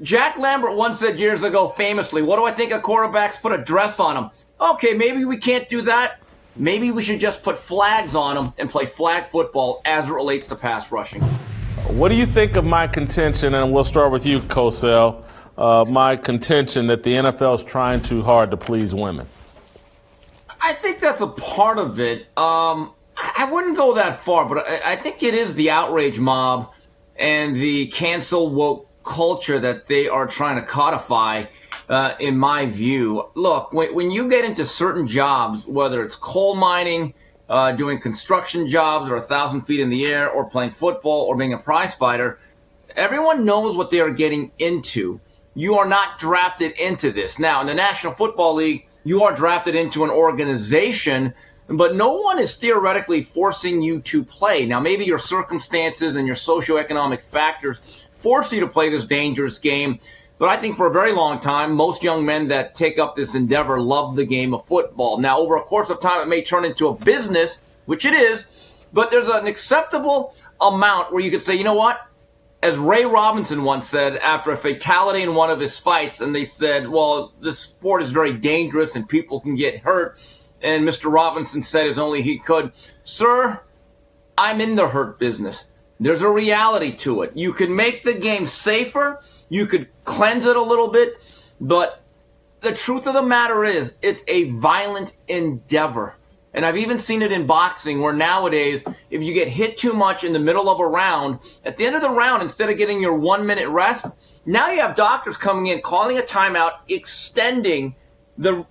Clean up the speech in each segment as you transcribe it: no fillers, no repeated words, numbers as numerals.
Jack Lambert once said years ago famously, what do I think of quarterbacks? Put a dress on them. Okay, maybe we can't do that. Maybe we should just put flags on them and play flag football as it relates to pass rushing. What do you think of my contention, and we'll start with you, Cosell, my contention that the NFL is trying too hard to please women? I think that's a part of it. I wouldn't go that far, but I think it is the outrage mob and the cancel woke culture that they are trying to codify, in my view. Look, when you get into certain jobs, whether it's coal mining, doing construction jobs or 1,000 feet in the air, or playing football or being a prize fighter, everyone knows what they are getting into. You are not drafted into this. Now, in the National Football League, you are drafted into an organization, but no one is theoretically forcing you to play. Now, maybe your circumstances and your socioeconomic factors force you to play this dangerous game. But I think for a very long time, most young men that take up this endeavor love the game of football. Now, over a course of time, it may turn into a business, which it is, but there's an acceptable amount where you could say, you know what? As Ray Robinson once said after a fatality in one of his fights, and they said, well, this sport is very dangerous and people can get hurt. And Mr. Robinson said as only he could, sir, I'm in the hurt business. There's a reality to it. You can make the game safer. You could cleanse it a little bit. But the truth of the matter is it's a violent endeavor. And I've even seen it in boxing where nowadays, if you get hit too much in the middle of a round, at the end of the round, instead of getting your 1 minute rest, now you have doctors coming in, calling a timeout, extending the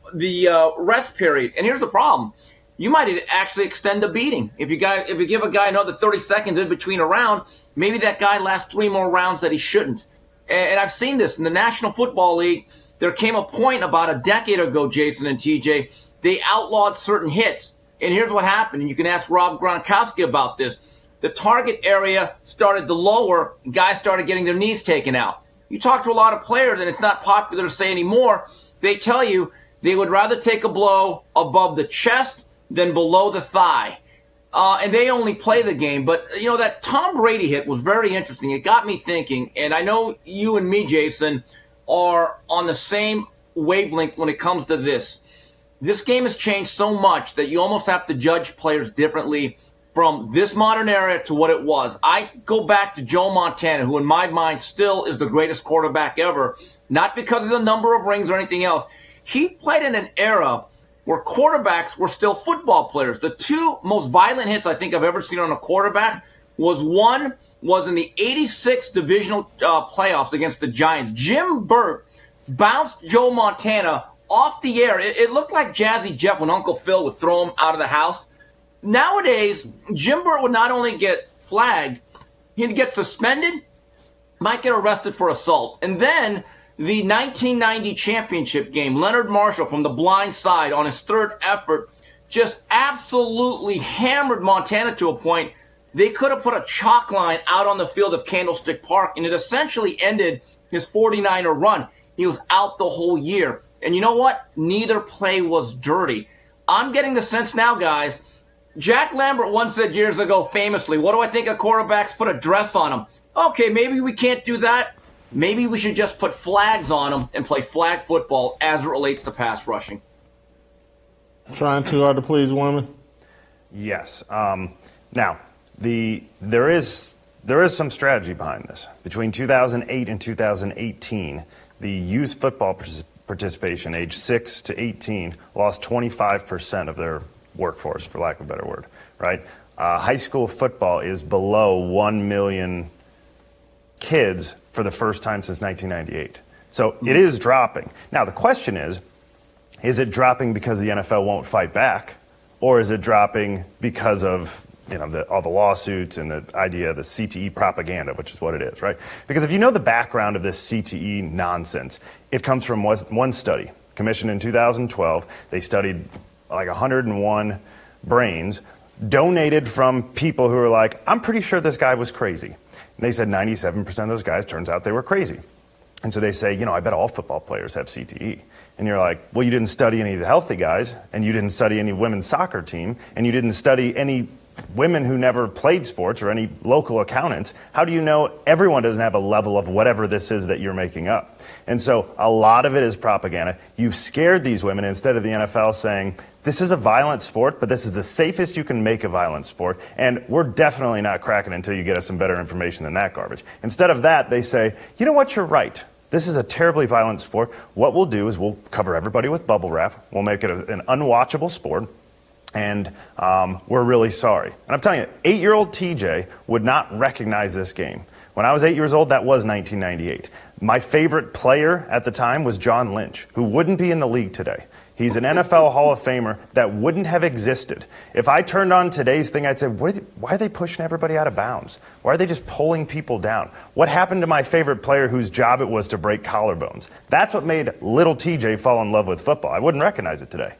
rest period. And here's the problem. You might actually extend the beating. If you give a guy another 30 seconds in between a round, maybe that guy lasts 3 more rounds that he shouldn't. And I've seen this in the National Football League. There came a point about a decade ago, Jason and TJ, they outlawed certain hits. And here's what happened. And you can ask Rob Gronkowski about this. The target area started to lower. Guys started getting their knees taken out. You talk to a lot of players, and it's not popular to say anymore. They tell you they would rather take a blow above the chest than below the thigh. And they only play the game. But, you know, that Tom Brady hit was very interesting. It got me thinking, and I know you and me, Jason, are on the same wavelength when it comes to this. This game has changed so much that you almost have to judge players differently from this modern era to what it was. I go back to Joe Montana, who in my mind still is the greatest quarterback ever, not because of the number of rings or anything else. He played in an era where quarterbacks were still football players. The two most violent hits I think I've ever seen on a quarterback was in the 86 divisional playoffs against the Giants. Jim Burt bounced Joe Montana off the air. It looked like Jazzy Jeff when Uncle Phil would throw him out of the house. Nowadays, Jim Burt would not only get flagged, he'd get suspended, might get arrested for assault. And then the 1990 championship game, Leonard Marshall from the blind side on his third effort just absolutely hammered Montana to a point they could have put a chalk line out on the field of Candlestick Park, and it essentially ended his 49er run. He was out the whole year. And you know what? Neither play was dirty. I'm getting the sense now, guys. Jack Lambert once said years ago famously, what do I think of quarterbacks? Put a dress on them. Okay, maybe we can't do that. Maybe we should just put flags on them and play flag football as it relates to pass rushing. Trying too hard to please women? Yes. Now, there is some strategy behind this. Between 2008 and 2018, the youth football participation, age 6 to 18, lost 25% of their workforce, for lack of a better word, right? High school football is below 1 million kids for the first time since 1998. So it is dropping. Now, the question is it dropping because the NFL won't fight back, or is it dropping because of all the lawsuits and the idea of the CTE propaganda, which is what it is, right? Because if you know the background of this CTE nonsense, it comes from one study, commissioned in 2012. They studied like 101 brains, donated from people who were like, I'm pretty sure this guy was crazy. And they said 97% of those guys, turns out they were crazy. And so they say, I bet all football players have CTE. And you're like, well, you didn't study any of the healthy guys, and you didn't study any women's soccer team, and you didn't study any women who never played sports or any local accountants, how do you know everyone doesn't have a level of whatever this is that you're making up? And so a lot of it is propaganda. You've scared these women instead of the NFL saying, this is a violent sport, but this is the safest you can make a violent sport, and we're definitely not cracking until you get us some better information than that garbage. Instead of that, they say, you know what, you're right. This is a terribly violent sport. What we'll do is we'll cover everybody with bubble wrap. We'll make it an unwatchable sport. And we're really sorry. And I'm telling you, 8-year-old TJ would not recognize this game. When I was 8 years old, that was 1998. My favorite player at the time was John Lynch, who wouldn't be in the league today. He's an NFL Hall of Famer that wouldn't have existed. If I turned on today's thing, I'd say, why are they pushing everybody out of bounds? Why are they just pulling people down? What happened to my favorite player whose job it was to break collarbones? That's what made little TJ fall in love with football. I wouldn't recognize it today.